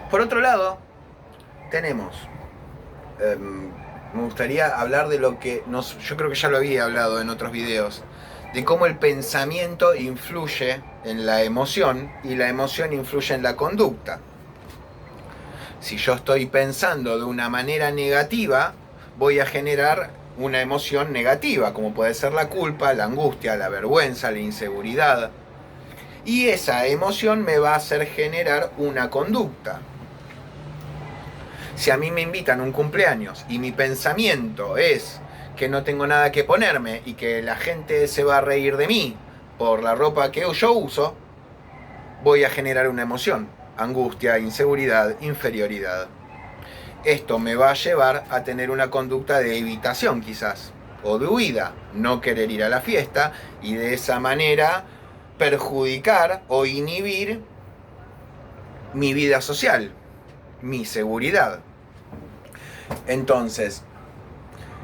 Por otro lado, tenemos, me gustaría hablar de lo que yo creo que ya lo había hablado en otros videos, de cómo el pensamiento influye en la emoción y la emoción influye en la conducta. Si yo estoy pensando de una manera negativa, voy a generar una emoción negativa, como puede ser la culpa, la angustia, la vergüenza, la inseguridad. Y esa emoción me va a hacer generar una conducta. Si a mí me invitan a un cumpleaños y mi pensamiento es que no tengo nada que ponerme y que la gente se va a reír de mí por la ropa que yo uso, voy a generar una emoción: angustia, inseguridad, inferioridad. Esto me va a llevar a tener una conducta de evitación quizás, o de huida, no querer ir a la fiesta y de esa manera perjudicar o inhibir mi vida social, mi seguridad. Entonces,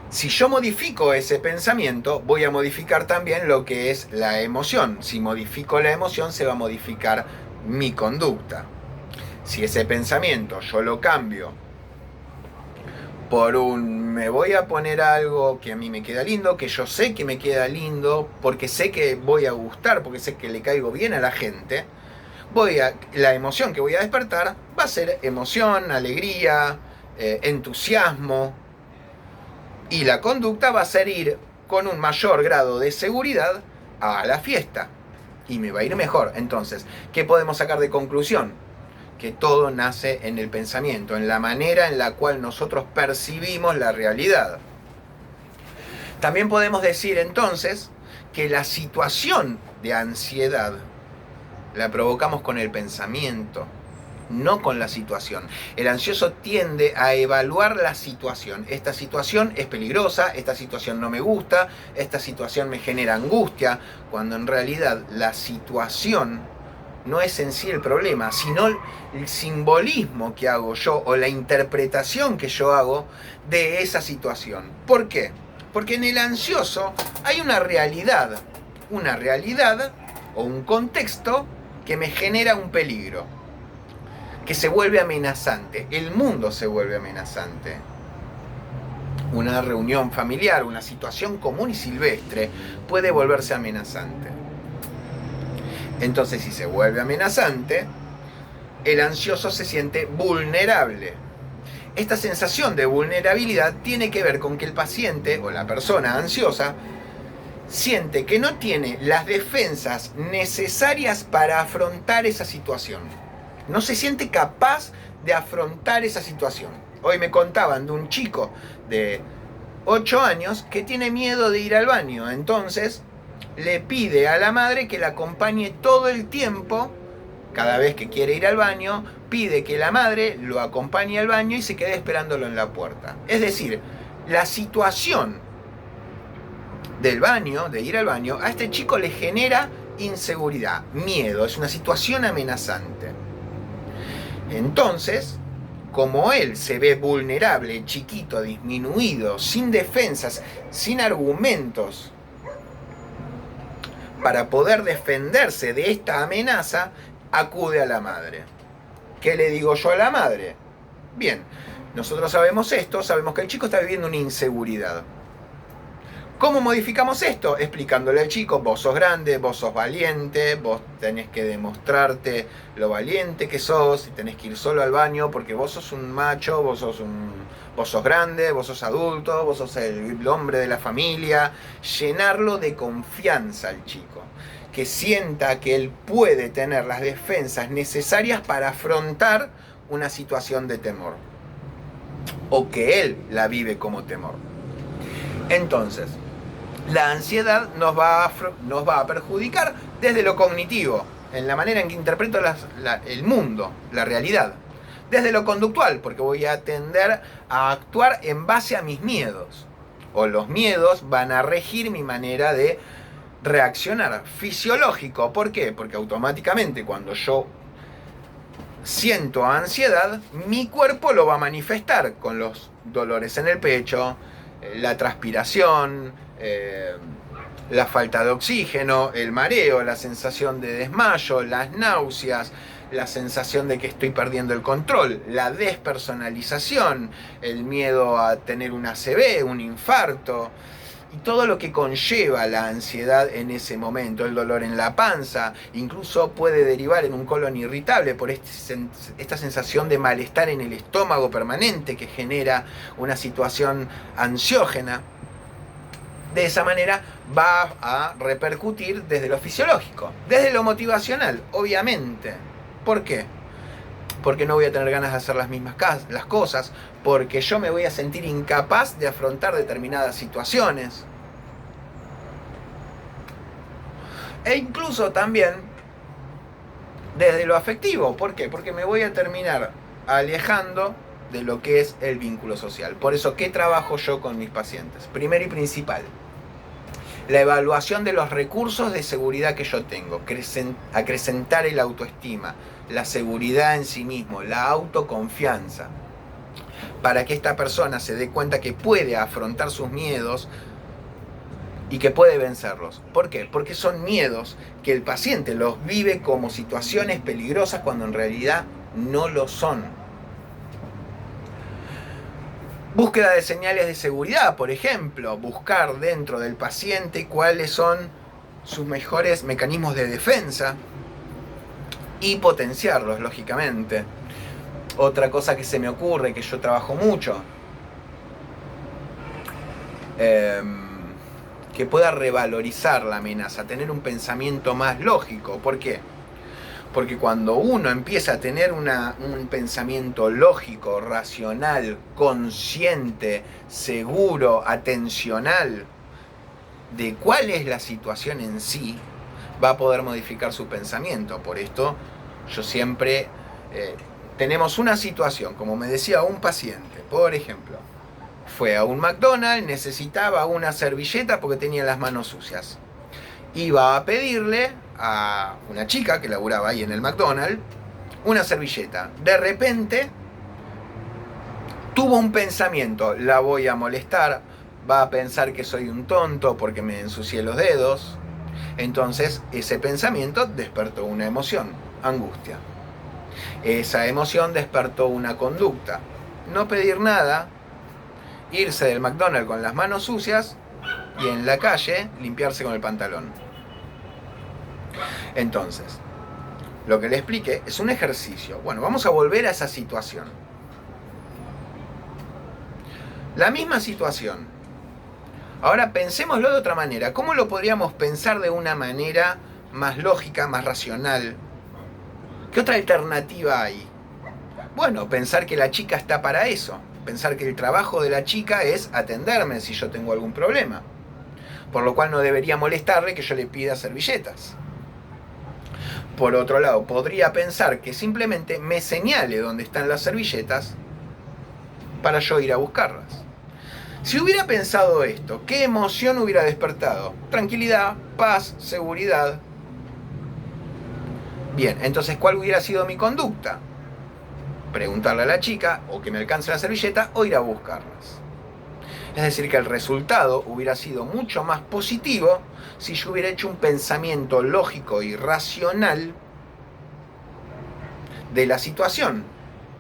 si yo modifico ese pensamiento, voy a modificar también lo que es la emoción. Si modifico la emoción, se va a modificar mi conducta. Si ese pensamiento yo lo cambio por me voy a poner algo que a mí me queda lindo, que yo sé que me queda lindo, porque sé que voy a gustar, porque sé que le caigo bien a la gente, la emoción que voy a despertar va a ser emoción, alegría, entusiasmo, y la conducta va a ser ir con un mayor grado de seguridad a la fiesta y me va a ir mejor. Entonces, ¿qué podemos sacar de conclusión? Que todo nace en el pensamiento, en la manera en la cual nosotros percibimos la realidad. También podemos decir entonces que la situación de ansiedad la provocamos con el pensamiento, no con la situación. El ansioso tiende a evaluar la situación. Esta situación es peligrosa, esta situación no me gusta, esta situación me genera angustia, cuando en realidad la situación no es en sí el problema, sino el simbolismo que hago yo o la interpretación que yo hago de esa situación. ¿Por qué? Porque en el ansioso hay una realidad o un contexto que me genera un peligro, que se vuelve amenazante. El mundo se vuelve amenazante. Una reunión familiar, una situación común y silvestre puede volverse amenazante. Entonces, si se vuelve amenazante, el ansioso se siente vulnerable. Esta sensación de vulnerabilidad tiene que ver con que el paciente o la persona ansiosa siente que no tiene las defensas necesarias para afrontar esa situación. No se siente capaz de afrontar esa situación. Hoy me contaban de un chico de 8 años que tiene miedo de ir al baño. Entonces le pide a la madre que la acompañe todo el tiempo. Cada vez que quiere ir al baño, pide que la madre lo acompañe al baño y se quede esperándolo en la puerta. Es decir, la situación del baño, de ir al baño, a este chico le genera inseguridad, miedo, es una situación amenazante. Entonces, como él se ve vulnerable, chiquito, disminuido, sin defensas, sin argumentos para poder defenderse de esta amenaza, acude a la madre. ¿Qué le digo yo a la madre? Bien, nosotros sabemos esto, sabemos que el chico está viviendo una inseguridad. ¿Cómo modificamos esto? Explicándole al chico: vos sos grande, vos sos valiente, vos tenés que demostrarte lo valiente que sos y tenés que ir solo al baño porque vos sos un macho, vos sos grande, vos sos adulto, vos sos el hombre de la familia. Llenarlo de confianza al chico, que sienta que él puede tener las defensas necesarias para afrontar una situación de temor, o que él la vive como temor. Entonces, la ansiedad nos va a perjudicar desde lo cognitivo, en la manera en que interpreto el mundo, la realidad. Desde lo conductual, porque voy a tender a actuar en base a mis miedos. O los miedos van a regir mi manera de reaccionar. Fisiológico, ¿por qué? Porque automáticamente cuando yo siento ansiedad, mi cuerpo lo va a manifestar con los dolores en el pecho, la transpiración, la falta de oxígeno, el mareo, la sensación de desmayo, las náuseas, la sensación de que estoy perdiendo el control, la despersonalización, el miedo a tener un ACV, un infarto, y todo lo que conlleva la ansiedad en ese momento, el dolor en la panza, incluso puede derivar en un colon irritable por esta sensación de malestar en el estómago permanente que genera una situación ansiógena. De esa manera va a repercutir desde lo fisiológico, desde lo motivacional, obviamente. ¿Por qué? Porque no voy a tener ganas de hacer las mismas las cosas, porque yo me voy a sentir incapaz de afrontar determinadas situaciones. E incluso también desde lo afectivo. ¿Por qué? Porque me voy a terminar alejando de lo que es el vínculo social. Por eso, ¿qué trabajo yo con mis pacientes? Primero y principal, la evaluación de los recursos de seguridad que yo tengo, acrecentar el autoestima, la seguridad en sí mismo, la autoconfianza, para que esta persona se dé cuenta que puede afrontar sus miedos y que puede vencerlos. ¿Por qué? Porque son miedos que el paciente los vive como situaciones peligrosas cuando en realidad no lo son. Búsqueda de señales de seguridad, por ejemplo, buscar dentro del paciente cuáles son sus mejores mecanismos de defensa y potenciarlos, lógicamente. Otra cosa que se me ocurre, que yo trabajo mucho, que pueda revalorizar la amenaza, tener un pensamiento más lógico. ¿Por qué? Porque cuando uno empieza a tener un pensamiento lógico, racional, consciente, seguro, atencional de cuál es la situación en sí, va a poder modificar su pensamiento. Por esto yo siempre tenemos una situación, como me decía un paciente, por ejemplo, fue a un McDonald's, necesitaba una servilleta porque tenía las manos sucias. Iba a pedirle a una chica que laburaba ahí en el McDonald's una servilleta. De repente tuvo un pensamiento: la voy a molestar, va a pensar que soy un tonto porque me ensucié los dedos. Entonces ese pensamiento despertó una emoción, angustia. Esa emoción despertó una conducta: no pedir nada, irse del McDonald's con las manos sucias y en la calle limpiarse con el pantalón. Entonces, lo que le expliqué es un ejercicio. Bueno, vamos a volver a esa situación. La misma situación. Ahora pensémoslo de otra manera. ¿Cómo lo podríamos pensar de una manera más lógica, más racional? ¿Qué otra alternativa hay? Bueno, pensar que la chica está para eso. Pensar que el trabajo de la chica es atenderme si yo tengo algún problema. Por lo cual no debería molestarle que yo le pida servilletas. Por otro lado, podría pensar que simplemente me señale dónde están las servilletas para yo ir a buscarlas. Si hubiera pensado esto, ¿qué emoción hubiera despertado? Tranquilidad, paz, seguridad. Bien, entonces, ¿cuál hubiera sido mi conducta? Preguntarle a la chica, o que me alcance la servilleta, o ir a buscarlas. Es decir, que el resultado hubiera sido mucho más positivo si yo hubiera hecho un pensamiento lógico y racional de la situación.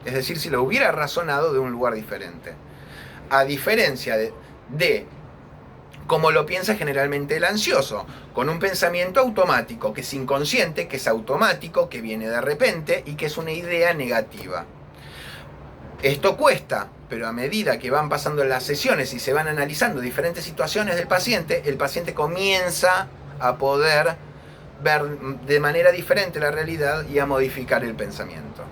Es decir, si lo hubiera razonado de un lugar diferente. A diferencia de como lo piensa generalmente el ansioso, con un pensamiento automático, que es inconsciente, que es automático, que viene de repente y que es una idea negativa. Esto cuesta, pero a medida que van pasando las sesiones y se van analizando diferentes situaciones del paciente, el paciente comienza a poder ver de manera diferente la realidad y a modificar el pensamiento.